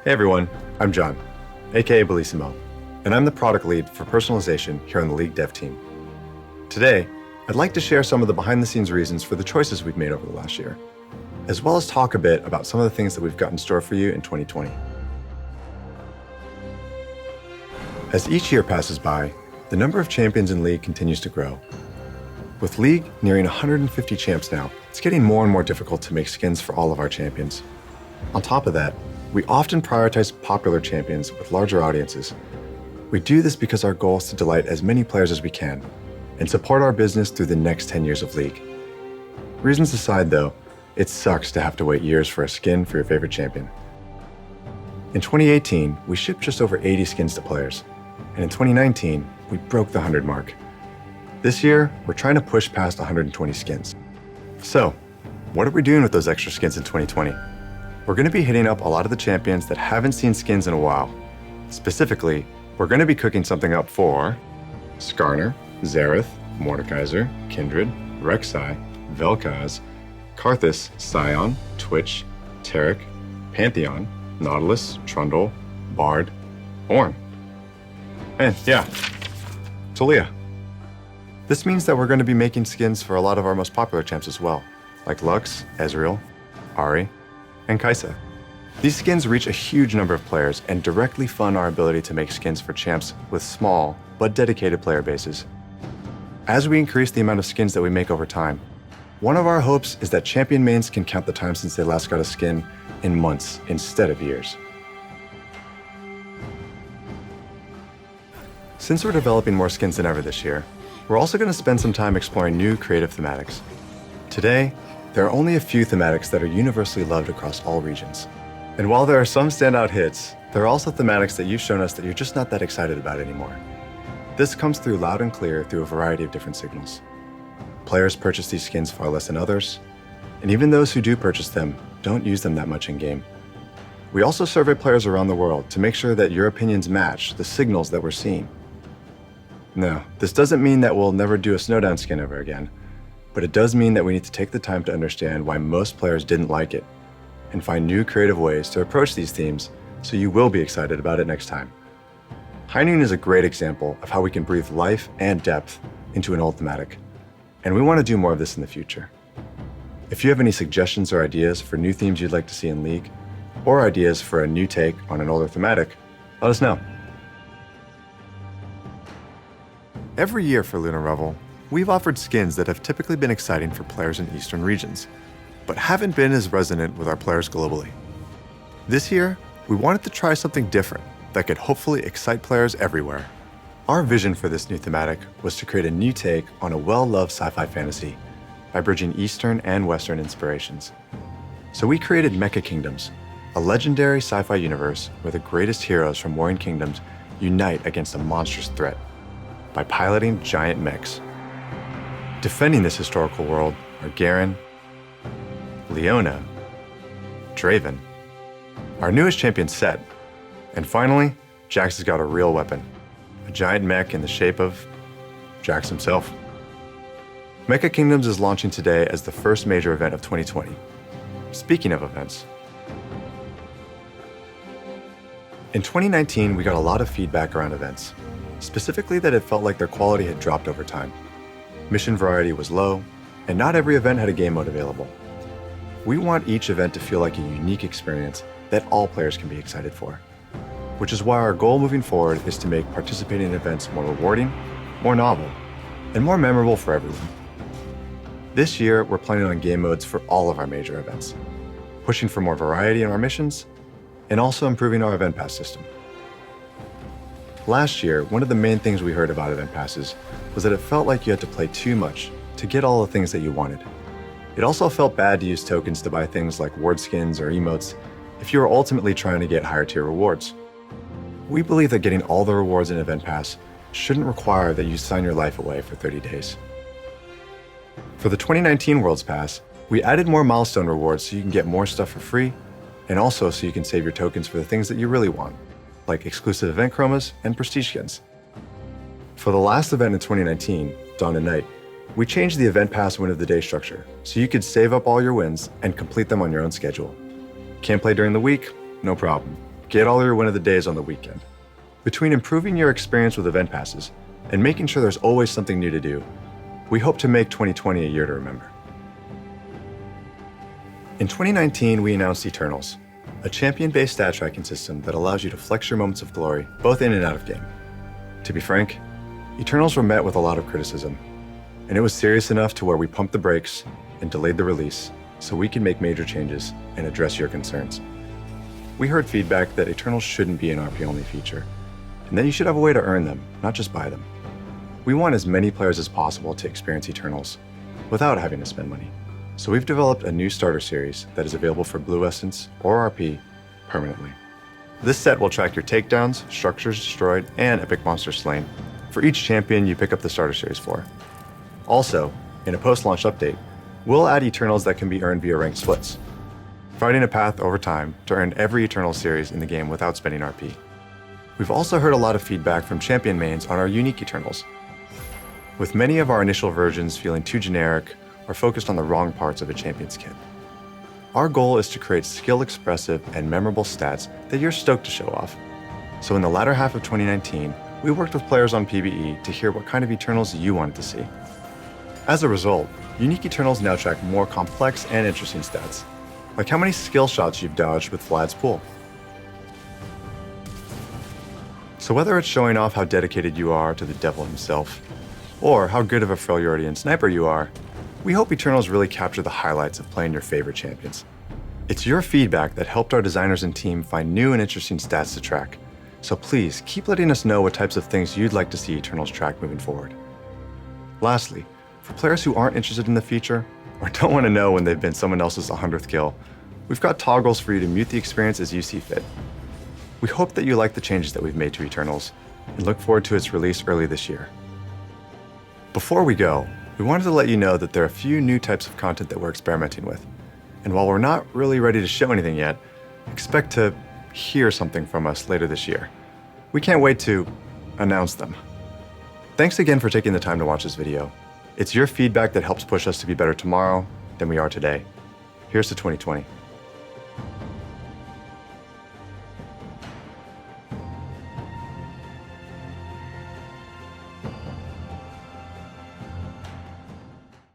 Hey everyone, I'm John, aka Bellissimoh, and I'm the product lead for personalization here on the League dev team. Today, I'd like to share some of the behind-the-scenes reasons for the choices we've made over the last year, as well as talk a bit about some of the things that we've got in store for you in 2020. As each year passes by, the number of champions in League continues to grow. With League nearing 150 champs now, it's getting more and more difficult to make skins for all of our champions. On top of that, we often prioritize popular champions with larger audiences. We do this because our goal is to delight as many players as we can and support our business through the next 10 years of League. Reasons aside though, it sucks to have to wait years for a skin for your favorite champion. In 2018, we shipped just over 80 skins to players, and in 2019, we broke the 100 mark. This year, we're trying to push past 120 skins. So, what are we doing with those extra skins in 2020? We're going to be hitting up a lot of the champions that haven't seen skins in a while. Specifically, we're going to be cooking something up for Skarner, Xerath, Mordekaiser, Kindred, Rek'Sai, Vel'Koz, Karthus, Scion, Twitch, Taric, Pantheon, Nautilus, Trundle, Bard, Ornn. And yeah, Taliyah. This means that we're going to be making skins for a lot of our most popular champs as well, like Lux, Ezreal, Ahri, and Kai'Sa. These skins reach a huge number of players and directly fund our ability to make skins for champs with small but dedicated player bases. As we increase the amount of skins that we make over time, one of our hopes is that champion mains can count the time since they last got a skin in months instead of years. Since we're developing more skins than ever this year, we're also going to spend some time exploring new creative thematics. Today, there are only a few thematics that are universally loved across all regions. And while there are some standout hits, there are also thematics that you've shown us that you're just not that excited about anymore. This comes through loud and clear through a variety of different signals. Players purchase these skins far less than others, and even those who do purchase them don't use them that much in-game. We also survey players around the world to make sure that your opinions match the signals that we're seeing. No, this doesn't mean that we'll never do a Snowdown skin ever again, but it does mean that we need to take the time to understand why most players didn't like it and find new creative ways to approach these themes so you will be excited about it next time. High Noon is a great example of how we can breathe life and depth into an old thematic, and we want to do more of this in the future. If you have any suggestions or ideas for new themes you'd like to see in League, or ideas for a new take on an older thematic, let us know. Every year for Lunar Revel, we've offered skins that have typically been exciting for players in Eastern regions, but haven't been as resonant with our players globally. This year, we wanted to try something different that could hopefully excite players everywhere. Our vision for this new thematic was to create a new take on a well-loved sci-fi fantasy by bridging Eastern and Western inspirations. So we created Mecha Kingdoms, a legendary sci-fi universe where the greatest heroes from warring kingdoms unite against a monstrous threat by piloting giant mechs. Defending this historical world are Garen, Leona, Draven, our newest champion Set, and finally, Jax has got a real weapon, a giant mech in the shape of Jax himself. Mecha Kingdoms is launching today as the first major event of 2020. Speaking of events, in 2019, we got a lot of feedback around events, specifically that it felt like their quality had dropped over time. Mission variety was low, and not every event had a game mode available. We want each event to feel like a unique experience that all players can be excited for, which is why our goal moving forward is to make participating in events more rewarding, more novel, and more memorable for everyone. This year, we're planning on game modes for all of our major events, pushing for more variety in our missions, and also improving our event pass system. Last year, one of the main things we heard about event passes was that it felt like you had to play too much to get all the things that you wanted. It also felt bad to use tokens to buy things like ward skins or emotes if you were ultimately trying to get higher tier rewards. We believe that getting all the rewards in Event Pass shouldn't require that you sign your life away for 30 days. For the 2019 Worlds Pass, we added more milestone rewards so you can get more stuff for free, and also so you can save your tokens for the things that you really want, like exclusive event chromas and prestige skins. For the last event in 2019, Dawn and Night, we changed the Event Pass win of the day structure so you could save up all your wins and complete them on your own schedule. Can't play during the week? No problem. get all your win of the days on the weekend. Between improving your experience with event passes and making sure there's always something new to do, we hope to make 2020 a year to remember. In 2019, we announced Eternals, a champion-based stat tracking system that allows you to flex your moments of glory, both in and out of game. To be frank, Eternals were met with a lot of criticism, and it was serious enough to where we pumped the brakes and delayed the release so we could make major changes and address your concerns. We heard feedback that Eternals shouldn't be an RP-only feature, and that you should have a way to earn them, not just buy them. We want as many players as possible to experience Eternals without having to spend money. So we've developed a new starter series that is available for Blue Essence or RP permanently. This set will track your takedowns, structures destroyed, and epic monsters slain for each champion you pick up the starter series for. Also, in a post-launch update, we'll add Eternals that can be earned via ranked splits, providing a path over time to earn every Eternal series in the game without spending RP. We've also heard a lot of feedback from champion mains on our unique Eternals, with many of our initial versions feeling too generic or focused on the wrong parts of a champion's kit. Our goal is to create skill-expressive and memorable stats that you're stoked to show off. So in the latter half of 2019, we worked with players on PvE to hear what kind of Eternals you wanted to see. As a result, unique Eternals now track more complex and interesting stats, like how many skill shots you've dodged with Vlad's pool. So whether it's showing off how dedicated you are to the devil himself, or how good of a Freljordian sniper you are, we hope Eternals really capture the highlights of playing your favorite champions. It's your feedback that helped our designers and team find new and interesting stats to track, so please keep letting us know what types of things you'd like to see Eternals track moving forward. Lastly, for players who aren't interested in the feature, or don't want to know when they've been someone else's 100th kill, we've got toggles for you to mute the experience as you see fit. We hope that you like the changes that we've made to Eternals, and look forward to its release early this year. Before we go, we wanted to let you know that there are a few new types of content that we're experimenting with, and while we're not really ready to show anything yet, expect to hear something from us later this year. We can't wait to announce them. Thanks again for taking the time to watch this video. It's your feedback that helps push us to be better tomorrow than we are today. Here's to 2020.